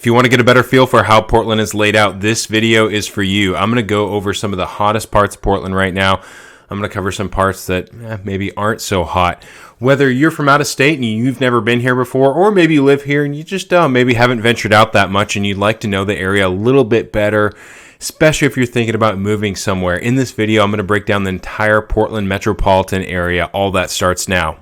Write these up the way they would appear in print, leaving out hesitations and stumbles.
If you want to get a better feel for how Portland is laid out, this video is for you. I'm going to go over some of the hottest parts of Portland right now. I'm going to cover some parts that maybe aren't so hot. Whether you're from out of state and you've never been here before, or maybe you live here and you just maybe haven't ventured out that much and you'd like to know the area a little bit better, especially if you're thinking about moving somewhere. In this video, I'm going to break down the entire Portland metropolitan area. All that starts now.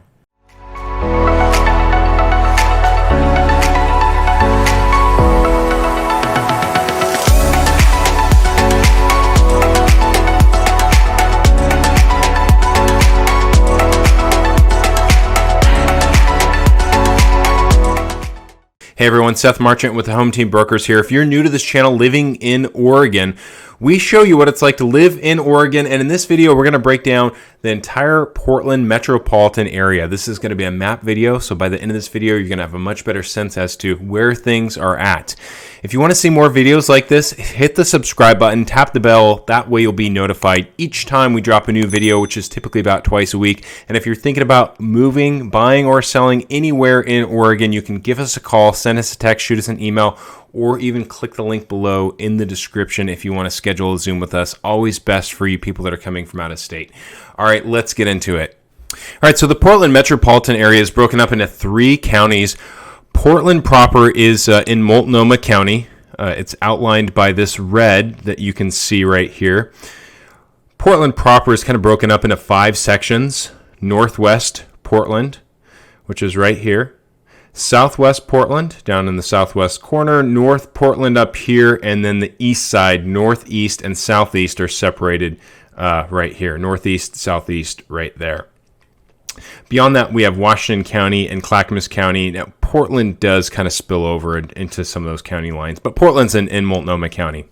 Hey everyone, Seth Marchant with the Home Team Brokers here. If you're new to this channel, living in Oregon, we show you what it's like to live in Oregon, and in this video, we're going to break down the entire Portland metropolitan area. This is going to be a map video, so by the end of this video, you're going to have a much better sense as to where things are at. If you want to see more videos like this, hit the subscribe button, tap the bell. That way you'll be notified each time we drop a new video, which is typically about twice a week. And if you're thinking about moving, buying, or selling anywhere in Oregon, you can give us a call, send us a text, shoot us an email, or even click the link below in the description if you want to schedule a Zoom with us. Always best for you people that are coming from out of state. All right, let's get into it. All right, so the Portland metropolitan area is broken up into 3 counties. Portland proper is in Multnomah County. It's outlined by this red that you can see right here. Portland proper is kind of broken up into 5 sections. Northwest Portland, which is right here. Southwest Portland, down in the southwest corner. North Portland up here, and then the east side, northeast and southeast, are separated right here. Northeast, southeast, right there. Beyond that, we have Washington County and Clackamas County. Now, Portland does kind of spill over into some of those county lines, but Portland's in Multnomah County.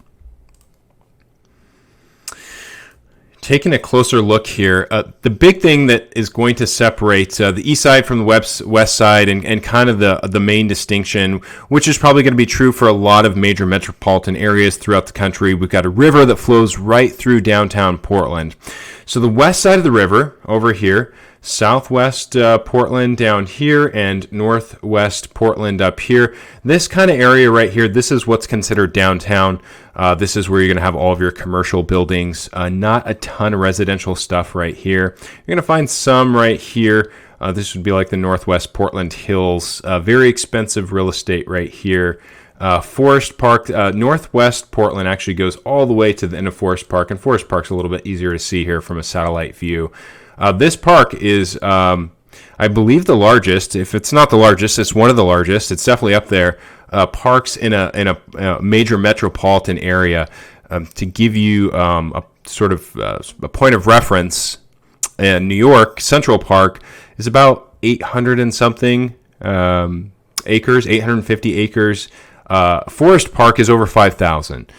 Taking a closer look here, the big thing that is going to separate the east side from the west side and kind of the main distinction, which is probably going to be true for a lot of major metropolitan areas throughout the country, we've got a river that flows right through downtown Portland. So the west side of the river over here, southwest Portland down here, and northwest Portland up here. This kind of area right here, this is what's considered downtown. This is where you're going to have all of your commercial buildings. Not a ton of residential stuff right here. You're going to find some right here. This would be like the Northwest Portland Hills. Very expensive real estate right here. Forest Park, Northwest Portland actually goes all the way to the end of Forest Park, and Forest Park's a little bit easier to see here from a satellite view. This park is, I believe, the largest. If it's not the largest, it's one of the largest. It's definitely up there. Parks in a major metropolitan area. To give you a sort of a point of reference, New York Central Park is about 800 and something acres, 850 acres. Forest Park is over 5,000.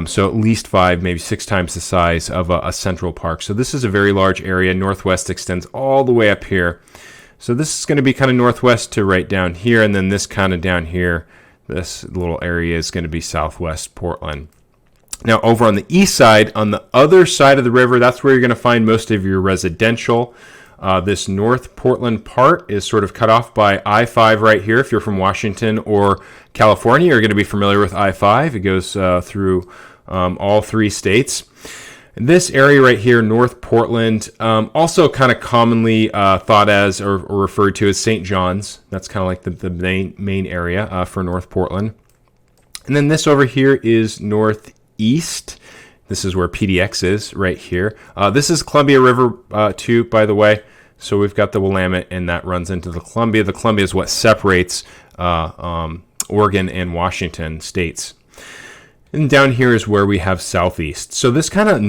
So at least 5, maybe 6 times the size of a central park. So this is a very large area. Northwest extends all the way up here. So this is going to be kind of northwest to right down here, and then this kind of down here, this little area is going to be southwest Portland. Now over on the east side, on the other side of the river, that's where you're going to find most of your residential. This North Portland part is sort of cut off by I-5 right here. If you're from Washington or California, you're going to be familiar with I-5. It goes through all 3 states. And this area right here, North Portland, also kind of commonly thought as or referred to as St. John's. That's kind of like the main area for North Portland. And then this over here is Northeast. This is where PDX is right here. This is Columbia River too, by the way. So we've got the Willamette, and that runs into the Columbia. The Columbia is what separates Oregon and Washington states. And down here is where we have southeast. So this kind of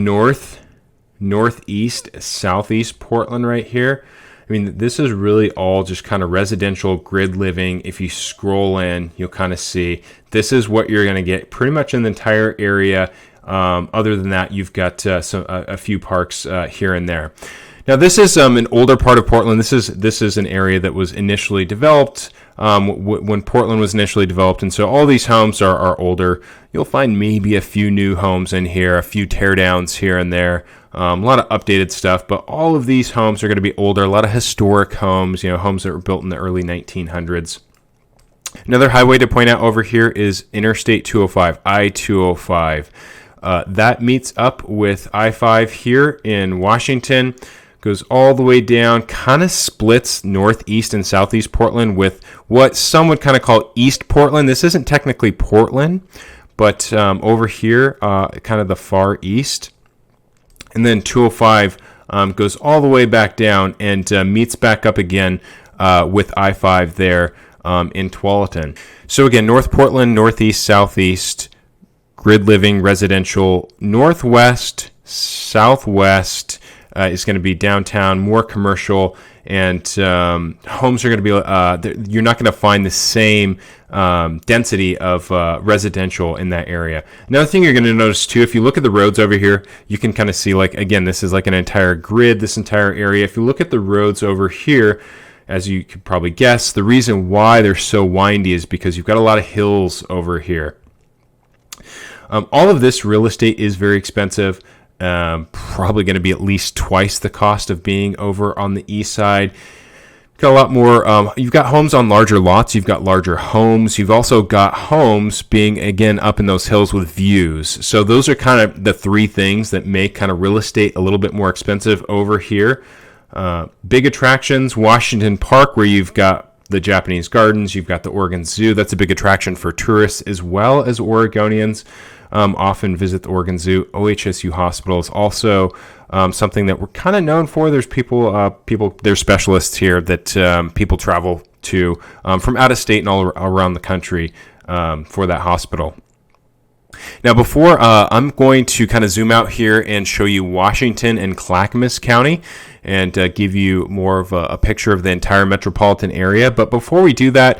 northeast, southeast Portland right here. I mean, this is really all just kind of residential grid living. If you scroll in, you'll kind of see this is what you're going to get pretty much in the entire area. Other than that, you've got a few parks here and there. Now, this is an older part of Portland. This is an area that was initially developed when Portland was initially developed, and so all these homes are older. You'll find maybe a few new homes in here, a few teardowns here and there, a lot of updated stuff, but all of these homes are going to be older. A lot of historic homes, homes that were built in the early 1900s. Another highway to point out over here is Interstate 205, I-205. That meets up with I-5 here in Washington, goes all the way down, kind of splits northeast and southeast Portland with what some would kind of call East Portland. This isn't technically Portland, but over here, kind of the far east. And then 205 goes all the way back down and meets back up again with I-5 there in Tualatin. So again, North Portland, northeast, southeast, grid living, residential, northwest, southwest is going to be downtown, more commercial, and homes are going to be, you're not going to find the same density of residential in that area. Another thing you're going to notice too, if you look at the roads over here, you can kind of see, like, again, this is like an entire grid, this entire area. If you look at the roads over here, as you could probably guess, the reason why they're so windy is because you've got a lot of hills over here. All of this real estate is very expensive. Probably going to be at least twice the cost of being over on the east side. Got a lot more. You've got homes on larger lots. You've got larger homes. You've also got homes being, again, up in those hills with views. So those are kind of the three things that make kind of real estate a little bit more expensive over here. Big attractions, Washington Park, where you've got the Japanese gardens. You've got the Oregon Zoo. That's a big attraction for tourists as well as Oregonians. Often visit the Oregon Zoo. OHSU Hospital is also something that we're kind of known for. There's there's specialists here that people travel to from out of state and all around the country for that hospital. Now, before I'm going to kind of zoom out here and show you Washington and Clackamas County and give you more of a picture of the entire metropolitan area. But before we do that,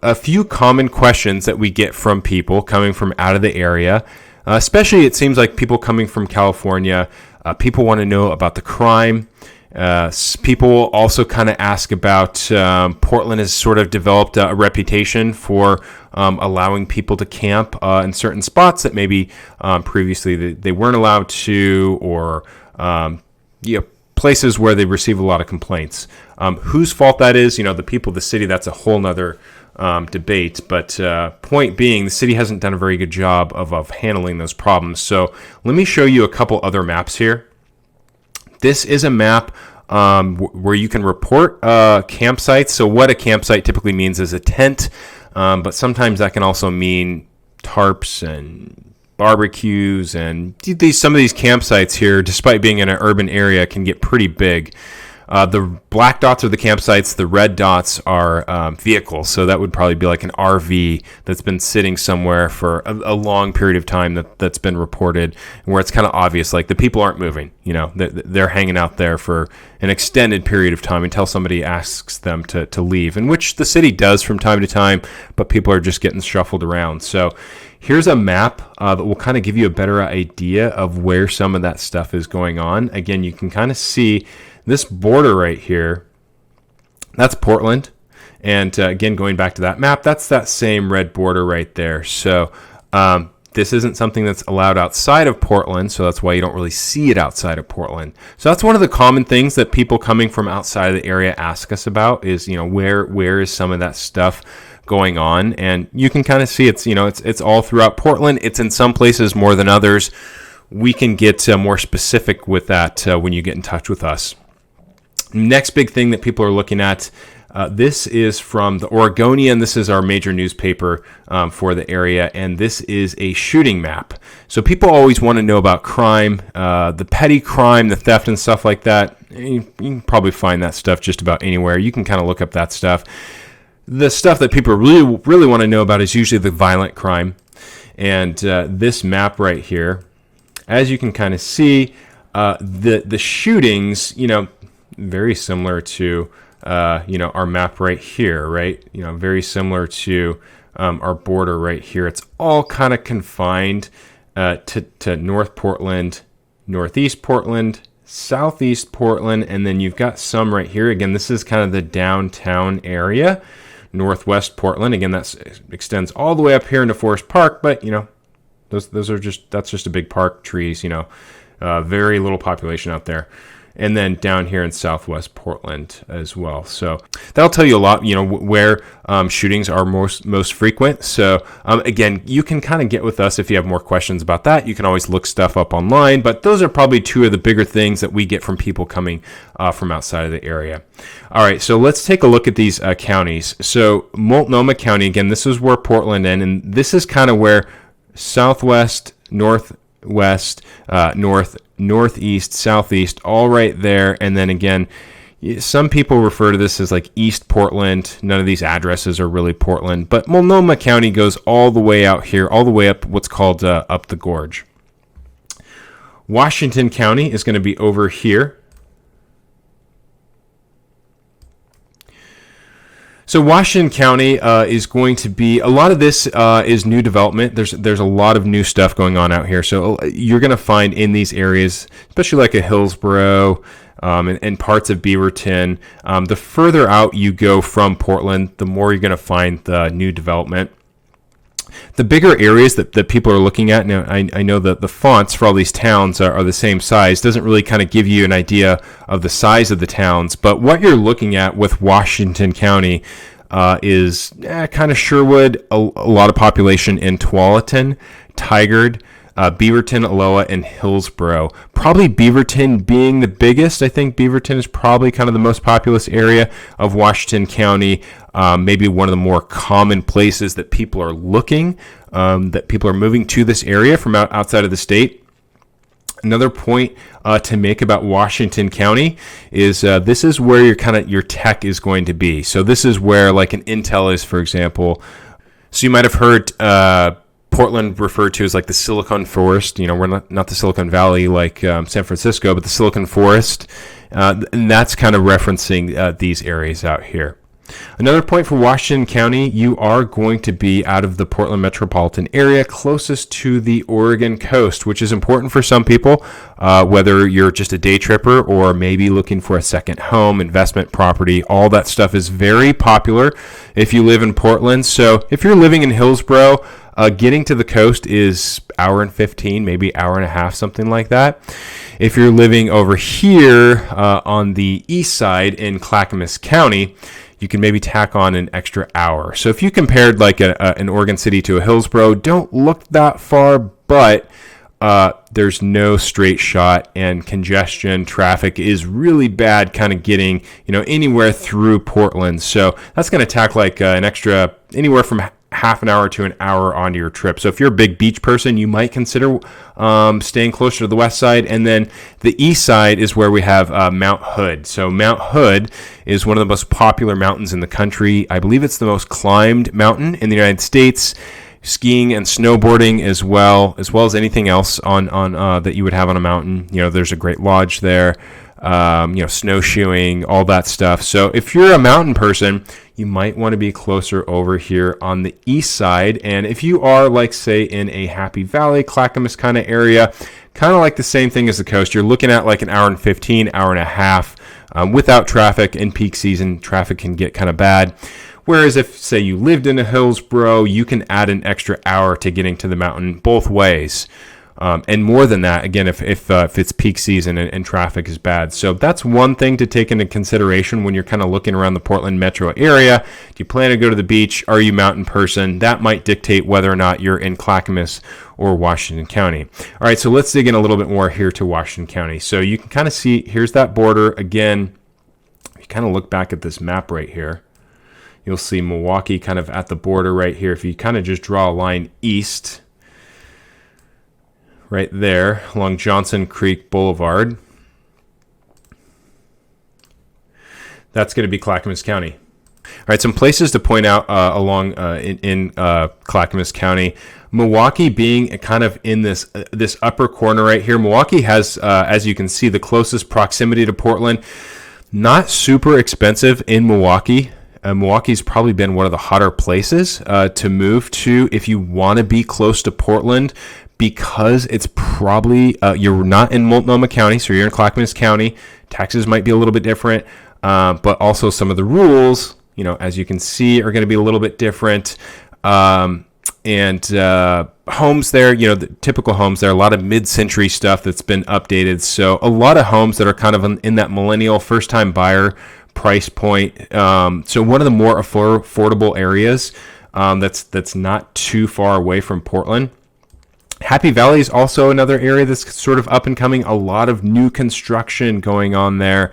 a few common questions that we get from people coming from out of the area, especially it seems like people coming from California, people want to know about the crime. People also kind of ask about Portland has sort of developed a reputation for allowing people to camp in certain spots that maybe previously they weren't allowed to, or places where they receive a lot of complaints. Whose fault that is, the people of the city, that's a whole nother debate, but point being, the city hasn't done a very good job of handling those problems. So let me show you a couple other maps here. This is a map where you can report campsites. So what a campsite typically means is a tent, but sometimes that can also mean tarps and barbecues, and some of these campsites here, despite being in an urban area, can get pretty big. The black dots are the campsites. The red dots are vehicles. So that would probably be like an RV that's been sitting somewhere for a long period of time that's been reported, where it's kind of obvious, like the people aren't moving. They're hanging out there for an extended period of time until somebody asks them to leave, and which the city does from time to time, but people are just getting shuffled around. So here's a map that will kind of give you a better idea of where some of that stuff is going on. Again, you can kind of see this border right here, that's Portland. And again, going back to that map, that's that same red border right there. So this isn't something that's allowed outside of Portland, so that's why you don't really see it outside of Portland. So that's one of the common things that people coming from outside of the area ask us about is, where is some of that stuff going on? And you can kind of see it's all throughout Portland. It's in some places more than others. We can get more specific with that when you get in touch with us. Next big thing that people are looking at, this is from the Oregonian. This is our major newspaper for the area, and this is a shooting map. So people always want to know about crime, the petty crime, the theft and stuff like that. You can probably find that stuff just about anywhere. You can kind of look up that stuff. The stuff that people really want to know about is usually the violent crime. And this map right here, as you can kind of see, the shootings, very similar to, our map right here, right? Very similar to our border right here. It's all kind of confined to North Portland, Northeast Portland, Southeast Portland, and then you've got some right here. Again, this is kind of the downtown area, Northwest Portland. Again, that extends all the way up here into Forest Park, but, that's just a big park, trees, very little population out there. and then down here in Southwest Portland as well. So that'll tell you a lot, where shootings are most frequent. So again, you can kind of get with us if you have more questions about that. You can always look stuff up online, but those are probably two of the bigger things that we get from people coming from outside of the area. All right, so let's take a look at these counties. So Multnomah County, again, this is where Portland ends, and this is kind of where Southwest, Northwest, Northeast, Southeast, all right there. And then again, some people refer to this as like East Portland. None of these addresses are really Portland, but Multnomah County goes all the way out here, all the way up what's called up the gorge. Washington County is going to be over here. So Washington County is going to be, a lot of this is new development. There's a lot of new stuff going on out here. So you're going to find in these areas, especially like a Hillsborough and parts of Beaverton, the further out you go from Portland, the more you're going to find the new development. The bigger areas that people are looking at, now I know that the fonts for all these towns are the same size, doesn't really kind of give you an idea of the size of the towns, but what you're looking at with Washington County is kind of Sherwood, a lot of population in Tualatin, Tigard, Beaverton, Aloha, and Hillsborough. Probably Beaverton being the biggest. I think Beaverton is probably kind of the most populous area of Washington County. Maybe one of the more common places that people are looking, that people are moving to this area from outside of the state. Another point to make about Washington County is this is where your tech is going to be. So this is where like an Intel is, for example. So you might have heard Portland referred to as like the Silicon Forest. We're not the Silicon Valley like San Francisco, but the Silicon Forest. And that's kind of referencing these areas out here. Another point for Washington County, you are going to be out of the Portland metropolitan area, closest to the Oregon coast, which is important for some people, whether you're just a day tripper or maybe looking for a second home, investment property. All that stuff is very popular if you live in Portland. So if you're living in Hillsborough, getting to the coast is hour and 15, maybe hour and a half, something like that. If you're living over here on the east side in Clackamas County, you can maybe tack on an extra hour. So if you compared like an Oregon City to a Hillsborough, don't look that far, but there's no straight shot, and congestion, traffic is really bad kind of getting anywhere through Portland. So that's going to tack like an extra anywhere from half an hour to an hour onto your trip. So if you're a big beach person, you might consider staying closer to the west side. And then the east side is where we have Mount Hood. So Mount Hood is one of the most popular mountains in the country. I believe it's the most climbed mountain in the United States. Skiing and snowboarding as well as anything else on that you would have on a mountain. There's a great lodge there. Snowshoeing, all that stuff. So if you're a mountain person, you might want to be closer over here on the east side. And if you are, like, say, in a Happy Valley, Clackamas kind of area, kind of like the same thing as the coast, you're looking at like an hour and 15, hour and a half. Without traffic in peak season, traffic can get kind of bad. Whereas if, say, you lived in a Hillsborough, you can add an extra hour to getting to the mountain both ways. And more than that, again, if it's peak season and traffic is bad. So that's one thing to take into consideration when you're kind of looking around the Portland metro area. Do you plan to go to the beach? Are you a mountain person? That might dictate whether or not you're in Clackamas or Washington County. All right, so let's dig in a little bit more here to Washington County. So you can kind of see, here's that border. Again, if you kind of look back at this map right here, you'll see Milwaukee kind of at the border right here. If you kind of just draw a line east, right there along Johnson Creek Boulevard, that's going to be Clackamas County. All right, some places to point out along in Clackamas County. Milwaukee being kind of in this upper corner right here. Milwaukee has, as you can see, the closest proximity to Portland. Not super expensive in Milwaukee. Milwaukee's probably been one of the hotter places to move to if you want to be close to Portland, because it's probably, you're not in Multnomah County, so you're in Clackamas County. Taxes might be a little bit different, but also some of the rules, as you can see, are going to be a little bit different. And homes there, the typical homes there, a lot of mid-century stuff that's been updated. So a lot of homes that are kind of in that millennial first-time buyer price point. So one of the more affordable areas that's not too far away from Portland. Happy Valley is also another area that's sort of up and coming. A lot of new construction going on there.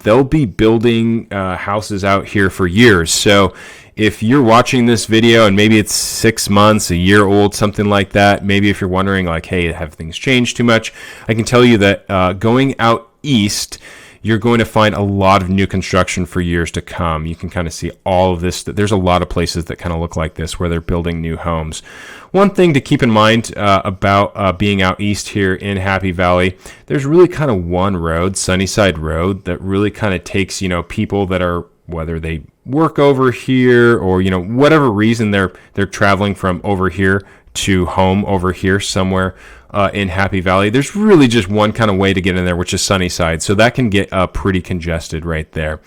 They'll be building houses out here for years. So if you're watching this video and maybe it's 6 months, a year old, something like that, maybe if you're wondering like, hey, have things changed too much? I can tell you that going out east, you're going to find a lot of new construction for years to come. You can kind of see all of this. There's a lot of places that kind of look like this where they're building new homes. One thing to keep in mind about being out east here in Happy Valley, there's really kind of one road, Sunnyside Road, that really kind of takes, people that are, whether they work over here or, whatever reason they're traveling from over here to home over here somewhere in Happy Valley. There's really just one kind of way to get in there, which is Sunnyside. So that can get pretty congested right there.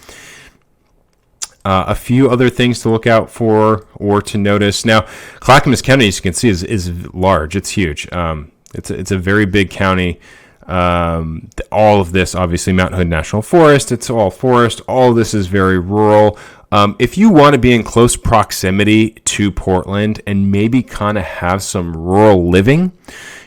A few other things to look out for or to notice. Now, Clackamas County, as you can see, is large. It's huge. It's a very big county. All of this, obviously, Mountain Hood National Forest. It's all forest. All of this is very rural. If you want to be in close proximity to Portland and maybe kind of have some rural living,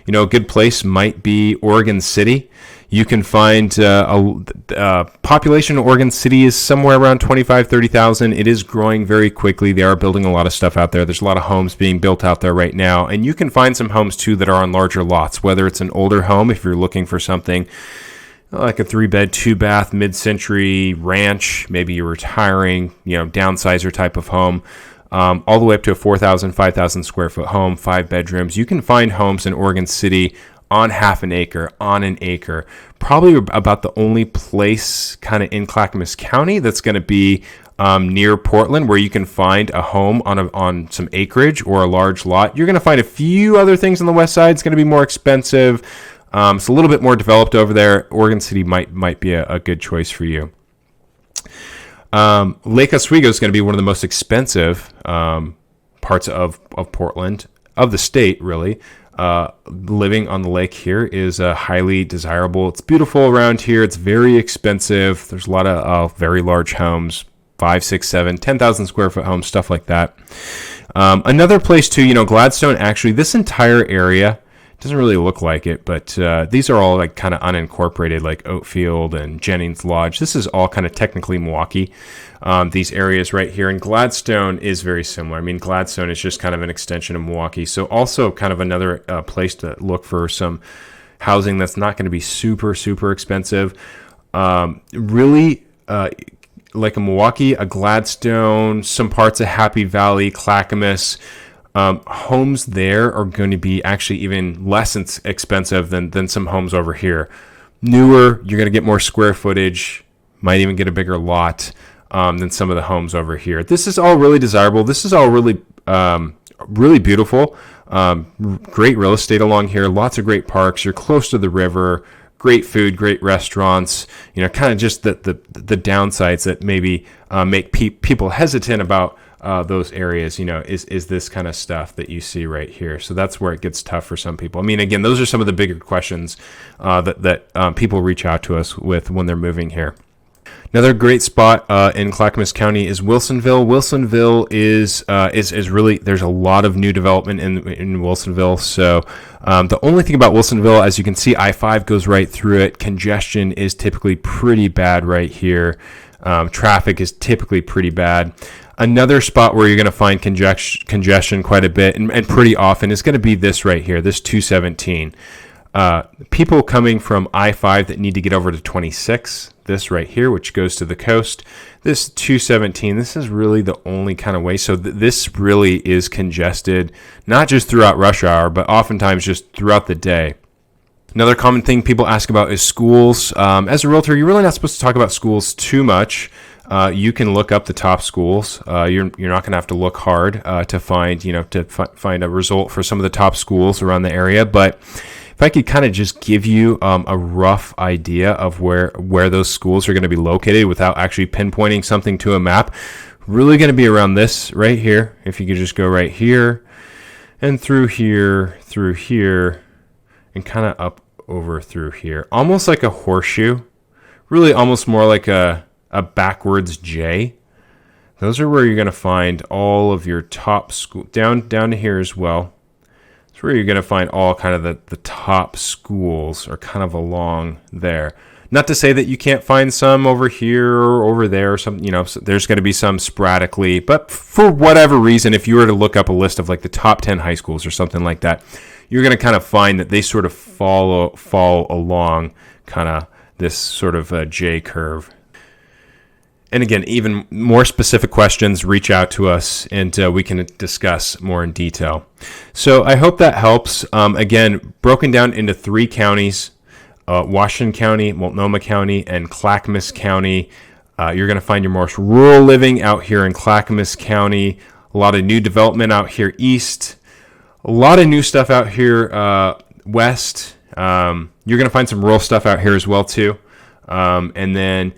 a good place might be Oregon City. You can find a population in Oregon City is somewhere around 25,000, 30,000. It is growing very quickly. They are building a lot of stuff out there. There's a lot of homes being built out there right now. And you can find some homes, too, that are on larger lots, whether it's an older home, if you're looking for something like a 3-bed, 2-bath, mid-century ranch. Maybe you're retiring, downsizer type of home. All the way up to a 4,000, 5,000 square foot home, 5 bedrooms. You can find homes in Oregon City on half an acre, on an acre. Probably about the only place kind of in Clackamas County that's going to be near Portland where you can find a home on some acreage or a large lot. You're going to find a few other things on the west side. It's going to be more expensive. It's a little bit more developed over there. Oregon City might be a good choice for you. Lake Oswego is going to be one of the most expensive parts of Portland, of the state, really. Living on the lake here is highly desirable. It's beautiful around here. It's very expensive. There's a lot of very large homes, 5, 6, 7, 10,000 square foot homes, stuff like that. Another place too, Gladstone, actually, this entire area doesn't really look like it, but these are all like kind of unincorporated, like Oatfield and Jennings Lodge. This is all kind of technically Milwaukee. These areas right here, and Gladstone is very similar. I mean, Gladstone is just kind of an extension of Milwaukee, so also kind of another place to look for some housing that's not going to be super, super expensive. Really, like a Milwaukee, a Gladstone, some parts of Happy Valley, Clackamas. Homes there are going to be actually even less expensive than some homes over here. Newer, you're going to get more square footage, might even get a bigger lot than some of the homes over here. This is all really desirable. This is all really, really beautiful. Great real estate along here. Lots of great parks. You're close to the river. Great food, great restaurants. Kind of just the downsides that maybe make people hesitant about those areas, is this kind of stuff that you see right here. So that's where it gets tough for some people. I mean, again, those are some of the bigger questions that people reach out to us with when they're moving here. Another great spot in Clackamas County is Wilsonville. Wilsonville is really, there's a lot of new development in Wilsonville. So the only thing about Wilsonville, as you can see, I-5 goes right through it. Congestion is typically pretty bad right here. Traffic is typically pretty bad. Another spot where you're going to find congestion quite a bit and pretty often is going to be this right here, this 217. People coming from I-5 that need to get over to 26, this right here, which goes to the coast. This 217, this is really the only kind of way. So this really is congested, not just throughout rush hour, but oftentimes just throughout the day. Another common thing people ask about is schools. As a realtor, you're really not supposed to talk about schools too much. You can look up the top schools. You're not going to have to look hard to find a result for some of the top schools around the area. But if I could kind of just give you a rough idea of where those schools are going to be located without actually pinpointing something to a map, really going to be around this right here. If you could just go right here, and through here, and kind of up over through here. Almost like a horseshoe. Really almost more like a backwards J. Those are where you're going to find all of your top school, down to here as well. That's where you're going to find all kind of the top schools are kind of along there. Not to say that you can't find some over here or over there or some, there's going to be some sporadically, but for whatever reason, if you were to look up a list of like the top 10 high schools or something like that, you're going to kind of find that they sort of fall along kind of this sort of J curve. And again, even more specific questions, reach out to us and we can discuss more in detail. So I hope that helps. Again, broken down into 3 counties, Washington County, Multnomah County, and Clackamas County. You're going to find your most rural living out here in Clackamas County. A lot of new development out here east. A lot of new stuff out here west. You're going to find some rural stuff out here as well too. And then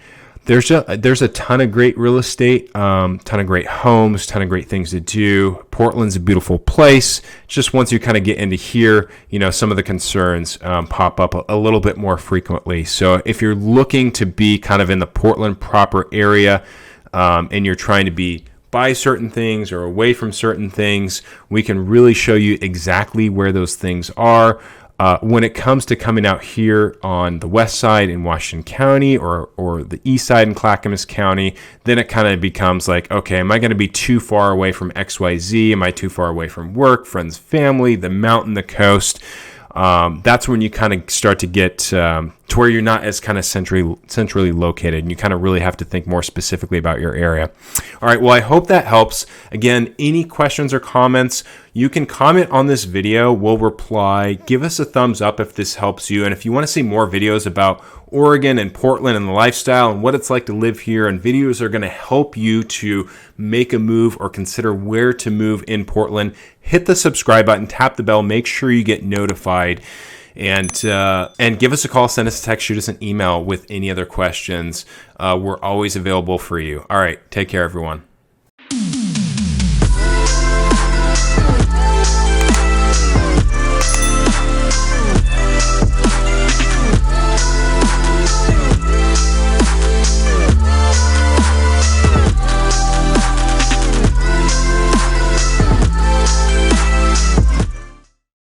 there's a ton of great real estate, ton of great homes, ton of great things to do. Portland's a beautiful place. Just once you kind of get into here, some of the concerns pop up a little bit more frequently. So if you're looking to be kind of in the Portland proper area and you're trying to buy certain things or away from certain things, we can really show you exactly where those things are. When it comes to coming out here on the west side in Washington County or the east side in Clackamas County, then it kind of becomes like, okay, am I going to be too far away from XYZ? Am I too far away from work, friends, family, the mountain, the coast? That's when you kind of start to get to where you're not as kind of centrally located, and you kind of really have to think more specifically about your area. All right, well, I hope that helps. Again, any questions or comments, you can comment on this video. We'll reply. Give us a thumbs up if this helps you. And if you want to see more videos about Oregon and Portland and the lifestyle and what it's like to live here, and videos are going to help you to make a move or consider where to move in Portland, hit the subscribe button, tap the bell, make sure you get notified, and give us a call, send us a text, shoot us an email with any other questions. We're always available for you. All right, take care, everyone.